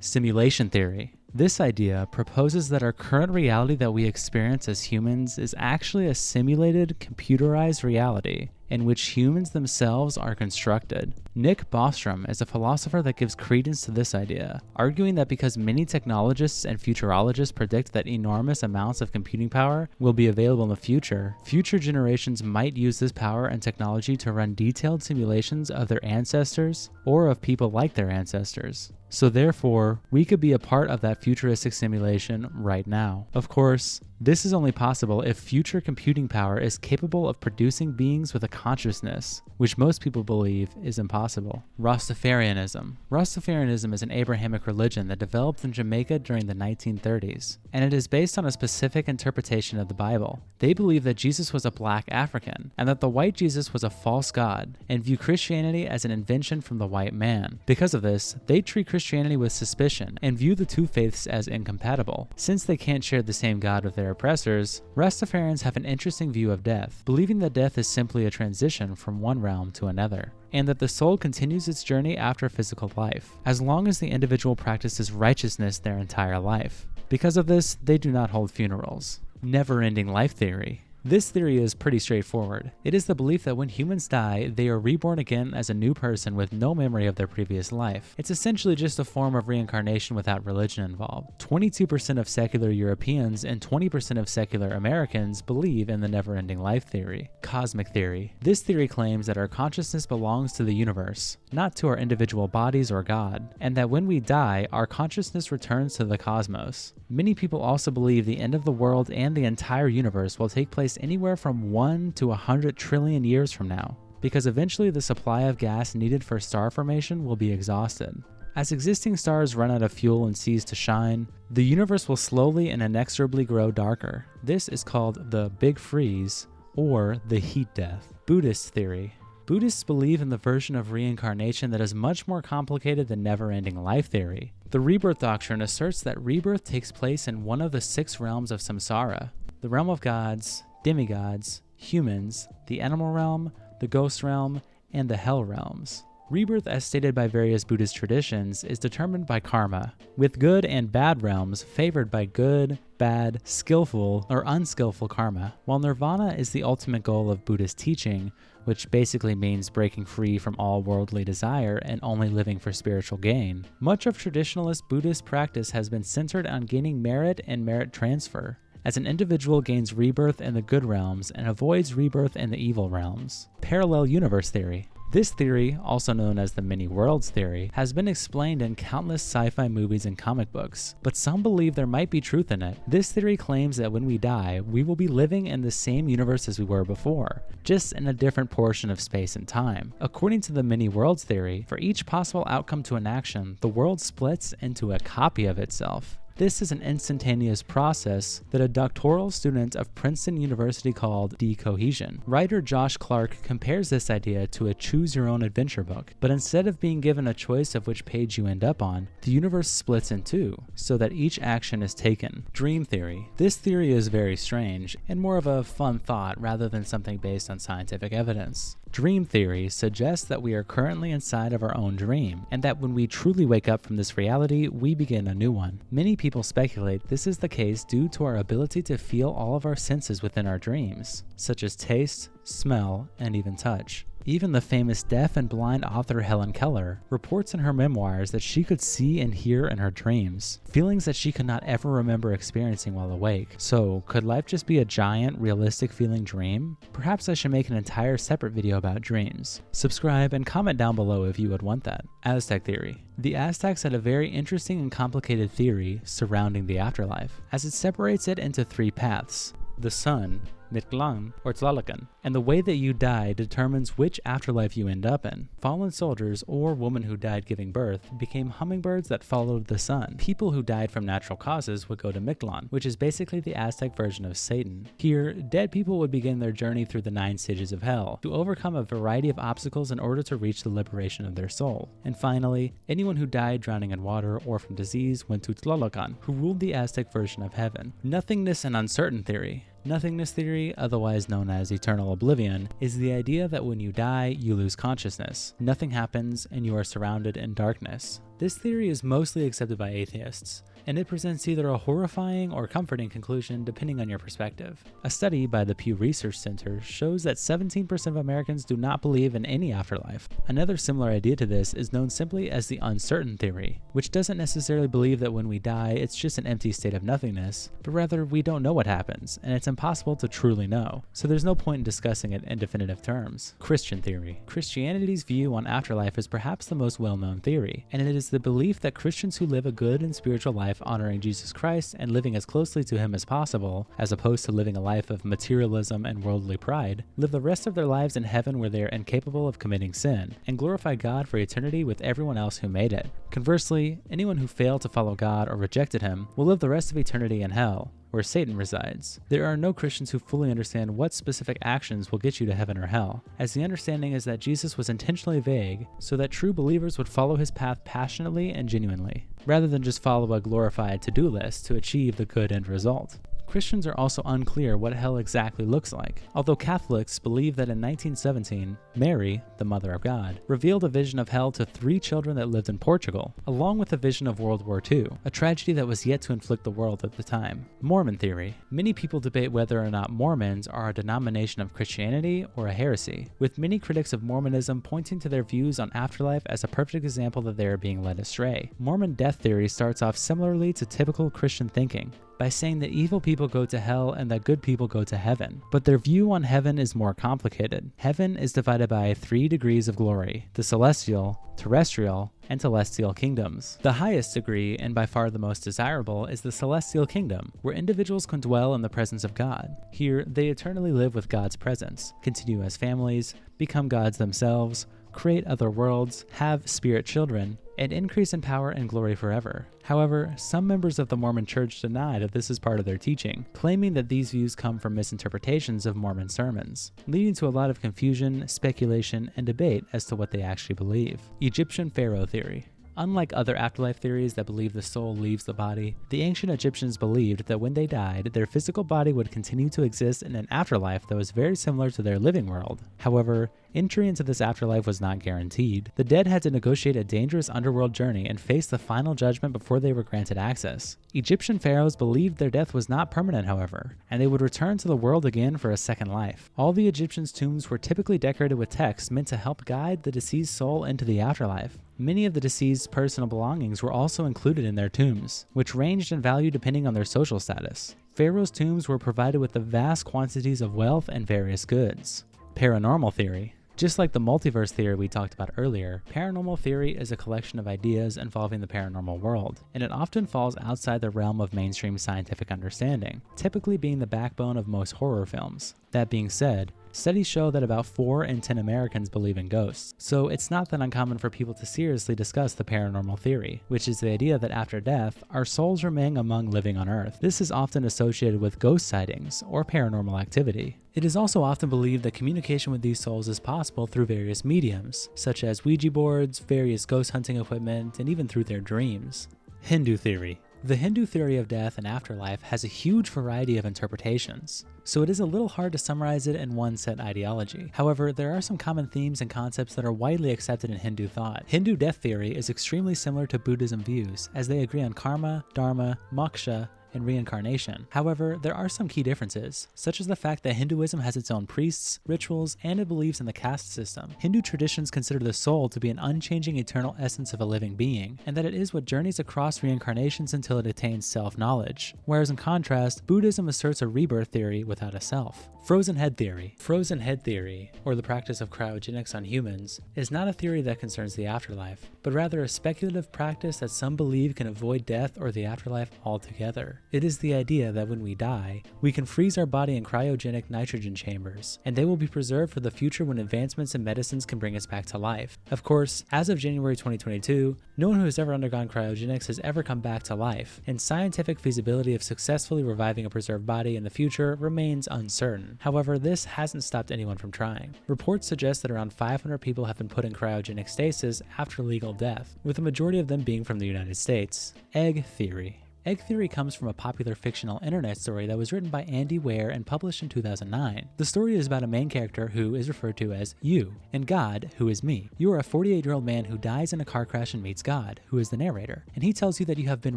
Simulation theory. This idea proposes that our current reality that we experience as humans is actually a simulated, computerized reality in which humans themselves are constructed. Nick Bostrom is a philosopher that gives credence to this idea, arguing that because many technologists and futurologists predict that enormous amounts of computing power will be available in the future, future generations might use this power and technology to run detailed simulations of their ancestors or of people like their ancestors. So therefore, we could be a part of that futuristic simulation right now. Of course, this is only possible if future computing power is capable of producing beings with a consciousness, which most people believe is impossible. Rastafarianism. Rastafarianism is an Abrahamic religion that developed in Jamaica during the 1930s, and it is based on a specific interpretation of the Bible. They believe that Jesus was a black African, and that the white Jesus was a false god, and view Christianity as an invention from the white man. Because of this, they treat Christianity with suspicion and view the two faiths as incompatible. Since they can't share the same God with their oppressors, Rastafarians have an interesting view of death, believing that death is simply a transition from one realm to another, and that the soul continues its journey after physical life, as long as the individual practices righteousness their entire life. Because of this, they do not hold funerals. Never-ending life theory. This theory is pretty straightforward. It is the belief that when humans die, they are reborn again as a new person with no memory of their previous life. It's essentially just a form of reincarnation without religion involved. 22% of secular Europeans and 20% of secular Americans believe in the never-ending life theory. Cosmic theory. This theory claims that our consciousness belongs to the universe, not to our individual bodies or God, and that when we die, our consciousness returns to the cosmos. Many people also believe the end of the world and the entire universe will take place anywhere from 1 to 100 trillion years from now, because eventually the supply of gas needed for star formation will be exhausted. As existing stars run out of fuel and cease to shine, the universe will slowly and inexorably grow darker. This is called the Big Freeze, or the heat death. Buddhist theory. Buddhists believe in the version of reincarnation that is much more complicated than never-ending life theory. The rebirth doctrine asserts that rebirth takes place in one of the 6 realms of samsara: the realm of gods, demigods, humans, the animal realm, the ghost realm, and the hell realms. Rebirth, as stated by various Buddhist traditions, is determined by karma, with good and bad realms favored by good, bad, skillful, or unskillful karma, while nirvana is the ultimate goal of Buddhist teaching, which basically means breaking free from all worldly desire and only living for spiritual gain. Much of traditionalist Buddhist practice has been centered on gaining merit and merit transfer, as an individual gains rebirth in the good realms and avoids rebirth in the evil realms. Parallel universe theory. This theory, also known as the many worlds theory, has been explained in countless sci-fi movies and comic books, but some believe there might be truth in it. This theory claims that when we die, we will be living in the same universe as we were before, just in a different portion of space and time. According to the many worlds theory, for each possible outcome to an action, the world splits into a copy of itself. This is an instantaneous process that a doctoral student of Princeton University called decohesion. Writer Josh Clark compares this idea to a choose-your-own-adventure book, but instead of being given a choice of which page you end up on, the universe splits in two, so that each action is taken. Dream theory. This theory is very strange, and more of a fun thought rather than something based on scientific evidence. Dream theory suggests that we are currently inside of our own dream, and that when we truly wake up from this reality, we begin a new one. Many people speculate this is the case due to our ability to feel all of our senses within our dreams, such as taste, smell, and even touch. Even the famous deaf and blind author Helen Keller reports in her memoirs that she could see and hear in her dreams, feelings that she could not ever remember experiencing while awake. So, could life just be a giant, realistic feeling dream? Perhaps I should make an entire separate video about dreams. Subscribe and comment down below if you would want that. Aztec Theory. The Aztecs had a very interesting and complicated theory surrounding the afterlife, as it separates it into 3 paths: the sun, Mictlan, or Tlalocan, and the way that you die determines which afterlife you end up in. Fallen soldiers or women who died giving birth became hummingbirds that followed the sun. People who died from natural causes would go to Mictlan, which is basically the Aztec version of Satan. Here, dead people would begin their journey through the 9 stages of hell to overcome a variety of obstacles in order to reach the liberation of their soul. And finally, anyone who died drowning in water or from disease went to Tlalocan, who ruled the Aztec version of heaven. Nothingness and uncertain theory. Nothingness theory, otherwise known as eternal oblivion, is the idea that when you die, you lose consciousness. Nothing happens and you are surrounded in darkness. This theory is mostly accepted by atheists, and it presents either a horrifying or comforting conclusion depending on your perspective. A study by the Pew Research Center shows that 17% of Americans do not believe in any afterlife. Another similar idea to this is known simply as the uncertain theory, which doesn't necessarily believe that when we die it's just an empty state of nothingness, but rather we don't know what happens, and it's impossible to truly know, so there's no point in discussing it in definitive terms. Christian theory. Christianity's view on afterlife is perhaps the most well-known theory, and it is the belief that Christians who live a good and spiritual life honoring Jesus Christ and living as closely to him as possible, as opposed to living a life of materialism and worldly pride, live the rest of their lives in heaven where they are incapable of committing sin, and glorify God for eternity with everyone else who made it. Conversely, anyone who failed to follow God or rejected him will live the rest of eternity in hell, where Satan resides. There are no Christians who fully understand what specific actions will get you to heaven or hell, as the understanding is that Jesus was intentionally vague so that true believers would follow his path passionately and genuinely, rather than just follow a glorified to-do list to achieve the good end result. Christians are also unclear what hell exactly looks like, although Catholics believe that in 1917, Mary, the Mother of God, revealed a vision of hell to 3 children that lived in Portugal, along with a vision of World War II, a tragedy that was yet to inflict the world at the time. Mormon theory. Many people debate whether or not Mormons are a denomination of Christianity or a heresy, with many critics of Mormonism pointing to their views on afterlife as a perfect example that they are being led astray. Mormon death theory starts off similarly to typical Christian thinking, by saying that evil people go to hell and that good people go to heaven. But their view on heaven is more complicated. Heaven is divided by 3 degrees of glory: the celestial, terrestrial, and telestial kingdoms. The highest degree, and by far the most desirable, is the celestial kingdom, where individuals can dwell in the presence of God. Here, they eternally live with God's presence, continue as families, become gods themselves, create other worlds, have spirit children, and increase in power and glory forever. However, some members of the Mormon Church deny that this is part of their teaching, claiming that these views come from misinterpretations of Mormon sermons, leading to a lot of confusion, speculation, and debate as to what they actually believe. Egyptian Pharaoh theory. Unlike other afterlife theories that believe the soul leaves the body, the ancient Egyptians believed that when they died, their physical body would continue to exist in an afterlife that was very similar to their living world. However, entry into this afterlife was not guaranteed. The dead had to negotiate a dangerous underworld journey and face the final judgment before they were granted access. Egyptian pharaohs believed their death was not permanent, however, and they would return to the world again for a second life. All the Egyptians' tombs were typically decorated with texts meant to help guide the deceased soul into the afterlife. Many of the deceased's personal belongings were also included in their tombs, which ranged in value depending on their social status. Pharaohs' tombs were provided with the vast quantities of wealth and various goods. Paranormal theory. Just like the multiverse theory we talked about earlier, paranormal theory is a collection of ideas involving the paranormal world, and it often falls outside the realm of mainstream scientific understanding, typically being the backbone of most horror films. That being said, studies show that about 4 in 10 Americans believe in ghosts, so it's not that uncommon for people to seriously discuss the paranormal theory, which is the idea that after death, our souls remain among living on Earth. This is often associated with ghost sightings or paranormal activity. It is also often believed that communication with these souls is possible through various mediums, such as Ouija boards, various ghost hunting equipment, and even through their dreams. Hindu theory. The Hindu theory of death and afterlife has a huge variety of interpretations, so it is a little hard to summarize it in one set ideology. However, there are some common themes and concepts that are widely accepted in Hindu thought. Hindu death theory is extremely similar to Buddhism views, as they agree on karma, dharma, moksha, and reincarnation. However, there are some key differences, such as the fact that Hinduism has its own priests, rituals, and it believes in the caste system. Hindu traditions consider the soul to be an unchanging eternal essence of a living being, and that it is what journeys across reincarnations until it attains self-knowledge, whereas in contrast, Buddhism asserts a rebirth theory without a self. Frozen head theory. Frozen head theory, or the practice of cryogenics on humans, is not a theory that concerns the afterlife, but rather a speculative practice that some believe can avoid death or the afterlife altogether. It is the idea that when we die, we can freeze our body in cryogenic nitrogen chambers, and they will be preserved for the future when advancements in medicines can bring us back to life. Of course, as of January 2022, no one who has ever undergone cryogenics has ever come back to life, and scientific feasibility of successfully reviving a preserved body in the future remains uncertain. However, this hasn't stopped anyone from trying. Reports suggest that around 500 people have been put in cryogenic stasis after legal death, with the majority of them being from the United States. Egg theory. Egg theory comes from a popular fictional internet story that was written by Andy Weir and published in 2009. The story is about a main character who is referred to as you, and God, who is me. You are a 48-year-old man who dies in a car crash and meets God, who is the narrator, and he tells you that you have been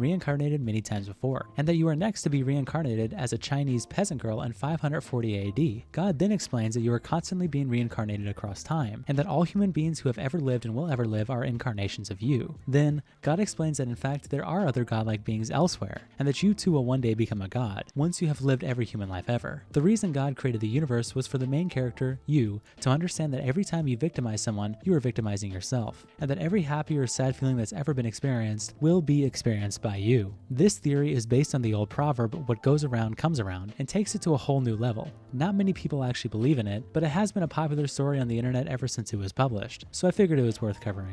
reincarnated many times before, and that you are next to be reincarnated as a Chinese peasant girl in 540 AD. God then explains that you are constantly being reincarnated across time, and that all human beings who have ever lived and will ever live are incarnations of you. Then, God explains that in fact there are other godlike beings elsewhere, and that you too will one day become a god, once you have lived every human life ever. The reason God created the universe was for the main character, you, to understand that every time you victimize someone, you are victimizing yourself, and that every happy or sad feeling that's ever been experienced will be experienced by you. This theory is based on the old proverb, what goes around comes around, and takes it to a whole new level. Not many people actually believe in it, but it has been a popular story on the internet ever since it was published, so I figured it was worth covering.